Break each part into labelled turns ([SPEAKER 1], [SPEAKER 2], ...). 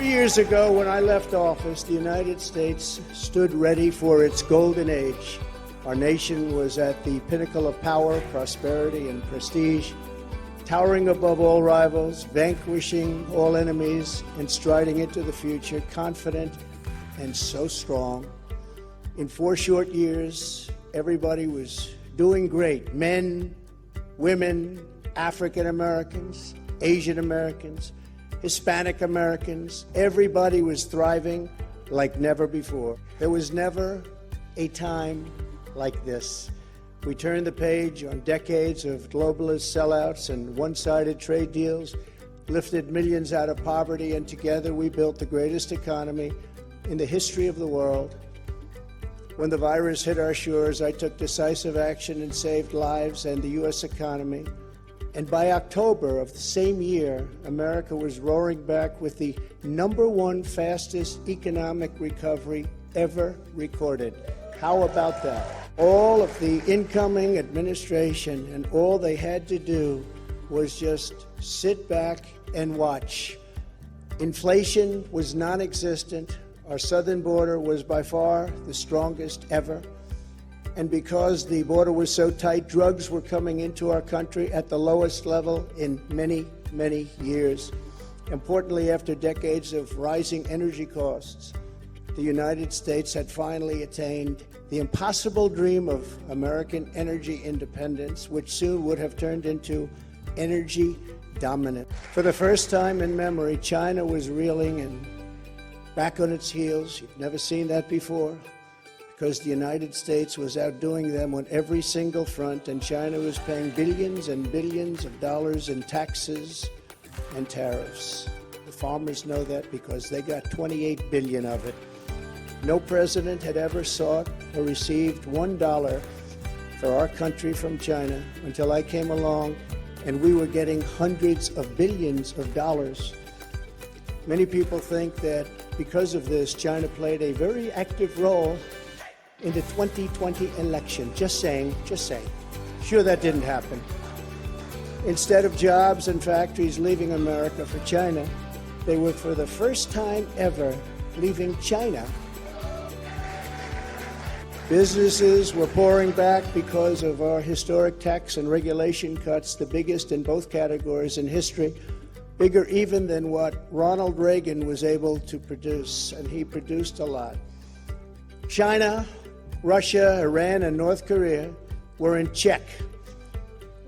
[SPEAKER 1] 3 years ago, when I left office, the United States stood ready for its golden age. Our nation was at the pinnacle of power, prosperity, and prestige, towering above all rivals, vanquishing all enemies, and striding into the future, confident and so strong. In 4 short years, everybody was doing great. Men, women, African Americans, Asian Americans, Hispanic Americans, everybody was thriving like never before. There was never a time like this. We turned the page on decades of globalist sellouts and one-sided trade deals, lifted millions out of poverty, and together we built the greatest economy in the history of the world. When the virus hit our shores, I took decisive action and saved lives and the U.S. economy. And by October of the same year, America was roaring back with the #1 fastest economic recovery ever recorded. How about that? All of the incoming administration and all they had to do was just sit back and watch. Inflation was non-existent. Our southern border was by far the strongest ever. And because the border was so tight, drugs were coming into our country at the lowest level in many, many years. Importantly, after decades of rising energy costs, the United States had finally attained the impossible dream of American energy independence, which soon would have turned into energy dominance. For the first time in memory, China was reeling and back on its heels. You've never seen that before, because the United States was outdoing them on every single front, and China was paying billions and billions of dollars in taxes and tariffs. The farmers know that because they got 28 billion of it. No president had ever sought or received $1 for our country from China until I came along, and we were getting hundreds of billions of dollars. Many people think that because of this, China played a very active role in the 2020 election. Just saying. Sure, that didn't happen. Instead of jobs and factories leaving America for China, they were for the first time ever leaving China. Businesses were pouring back because of our historic tax and regulation cuts, the biggest in both categories in history, bigger even than what Ronald Reagan was able to produce, and he produced a lot. China, Russia, Iran, and North Korea were in check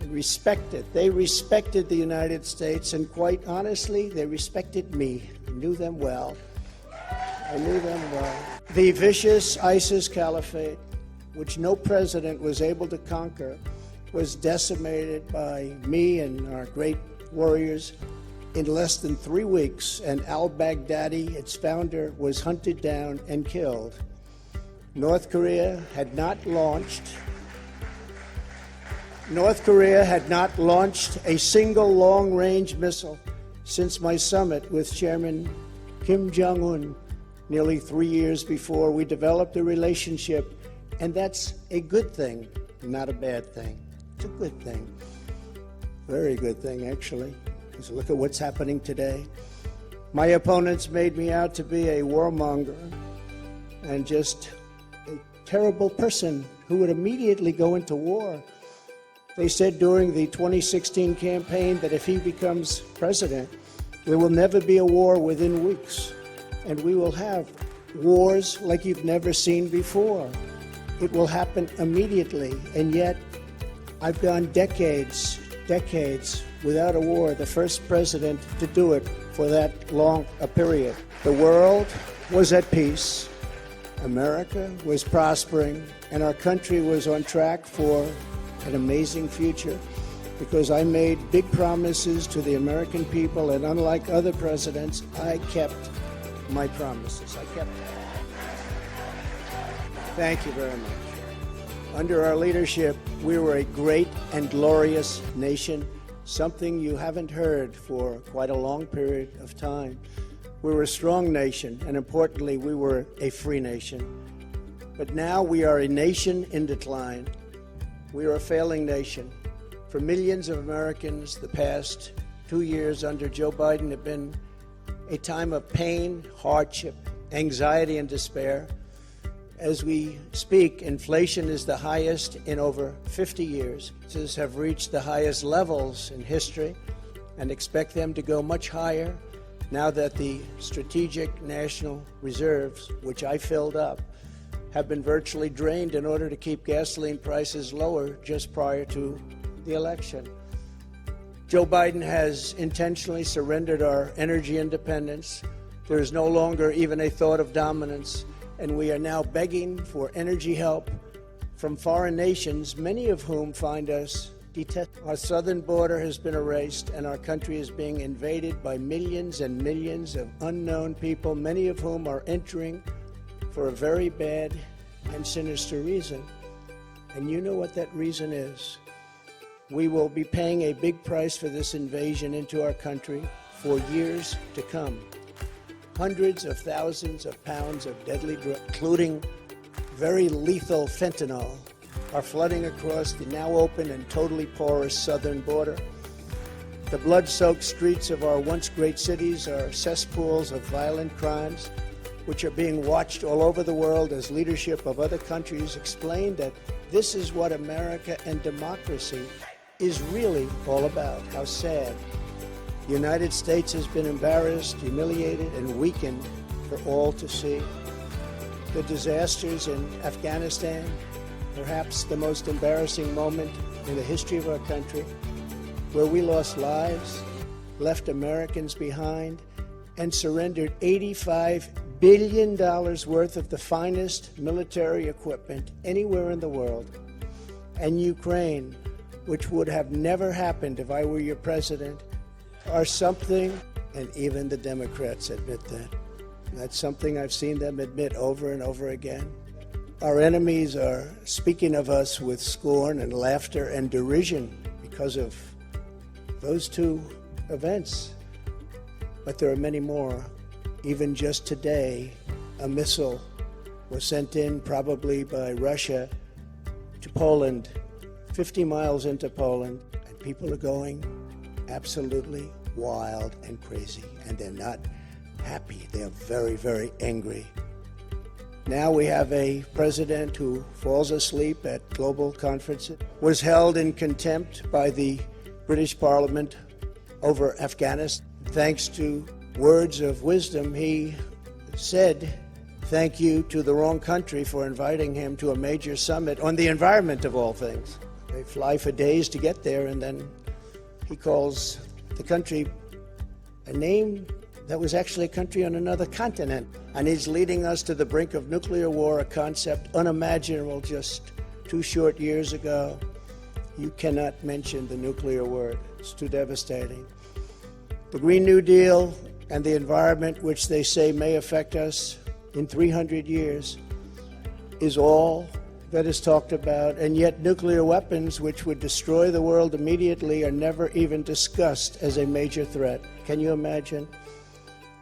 [SPEAKER 1] and respected. They respected the United States, and quite honestly, they respected me. I knew them well. The vicious ISIS caliphate, which no president was able to conquer, was decimated by me and our great warriors in less than 3 weeks, and al-Baghdadi, its founder, was hunted down and killed. North Korea had not launched a single long-range missile since my summit with Chairman Kim Jong-un nearly 3 years before. We developed a relationship, and that's a good thing, not a bad thing. It's a good thing. Very good thing, actually. Because look at what's happening today. My opponents made me out to be a warmonger and just a terrible person who would immediately go into war. They said during the 2016 campaign that if he becomes president, there will never be a war within weeks. And we will have wars like you've never seen before. It will happen immediately. And yet, I've gone decades without a war, the first president to do it for that long a period. The world was at peace, America was prospering, and our country was on track for an amazing future, because I made big promises to the American people, and unlike other presidents, I kept my promises. Thank you very much. Under our leadership, we were a great and glorious nation, something you haven't heard for quite a long period of time. We were a strong nation, and importantly, we were a free nation. But now we are a nation in decline. We are a failing nation. For millions of Americans, the past 2 years under Joe Biden have been a time of pain, hardship, anxiety, and despair. As we speak, inflation is the highest in over 50 years. Prices have reached the highest levels in history and expect them to go much higher now that the strategic national reserves, which I filled up, have been virtually drained in order to keep gasoline prices lower just prior to the election. Joe Biden has intentionally surrendered our energy independence. There is no longer even a thought of dominance, and we are now begging for energy help from foreign nations, many of whom find us detestable. Our southern border has been erased, and our country is being invaded by millions and millions of unknown people, many of whom are entering for a very bad and sinister reason. And you know what that reason is. We will be paying a big price for this invasion into our country for years to come. Hundreds of thousands of pounds of deadly drugs, including very lethal fentanyl, are flooding across the now open and totally porous southern border. The blood-soaked streets of our once great cities are cesspools of violent crimes, which are being watched all over the world as leadership of other countries explain that this is what America and democracy is really all about. How sad. The United States has been embarrassed, humiliated, and weakened for all to see. The disasters in Afghanistan, perhaps the most embarrassing moment in the history of our country, where we lost lives, left Americans behind, and surrendered $85 billion worth of the finest military equipment anywhere in the world. And Ukraine, which would have never happened if I were your president, are something, and even the Democrats admit that. That's something I've seen them admit over and over again. Our enemies are speaking of us with scorn and laughter and derision because of those two events. But there are many more. Even just today, a missile was sent in, probably by Russia, to Poland, 50 miles into Poland, and people are going absolutely wild and crazy, and they're not happy. They're very, very angry. Now we have a president who falls asleep at global conferences, was held in contempt by the British Parliament over Afghanistan. Thanks to words of wisdom, he said thank you to the wrong country for inviting him to a major summit on the environment of all things. They fly for days to get there, and then he calls the country a name that was actually a country on another continent. And he's leading us to the brink of nuclear war, a concept unimaginable just 2 short years ago. You cannot mention the nuclear word. It's too devastating. The Green New Deal and the environment, which they say may affect us in 300 years, is all that is talked about, and yet nuclear weapons, which would destroy the world immediately, are never even discussed as a major threat. Can you imagine?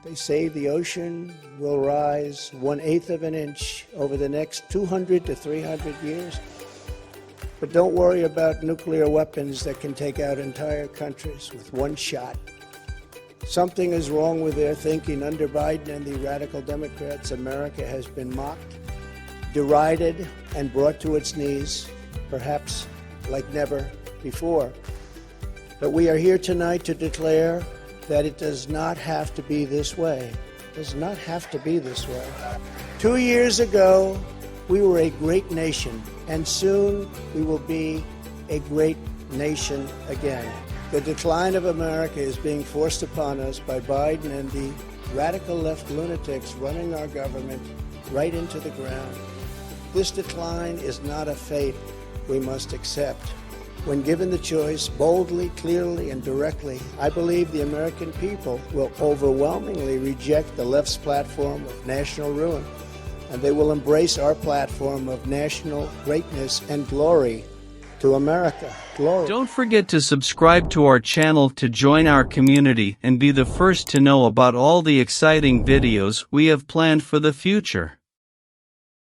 [SPEAKER 1] They say the ocean will rise 1/8 of an inch over the next 200 to 300 years. But don't worry about nuclear weapons that can take out entire countries with one shot. Something is wrong with their thinking. Under Biden and the radical Democrats, America has been mocked, derided, and brought to its knees, perhaps like never before. But we are here tonight to declare that it does not have to be this way. It does not have to be this way. 2 years ago, we were a great nation, and soon we will be a great nation again. The decline of America is being forced upon us by Biden and the radical left lunatics running our government right into the ground. This decline is not a fate we must accept. When given the choice, boldly, clearly, and directly, I believe the American people will overwhelmingly reject the left's platform of national ruin, and they will embrace our platform of national greatness and glory to America. Glory.
[SPEAKER 2] Don't forget to subscribe to our channel to join our community and be the first to know about all the exciting videos we have planned for the future.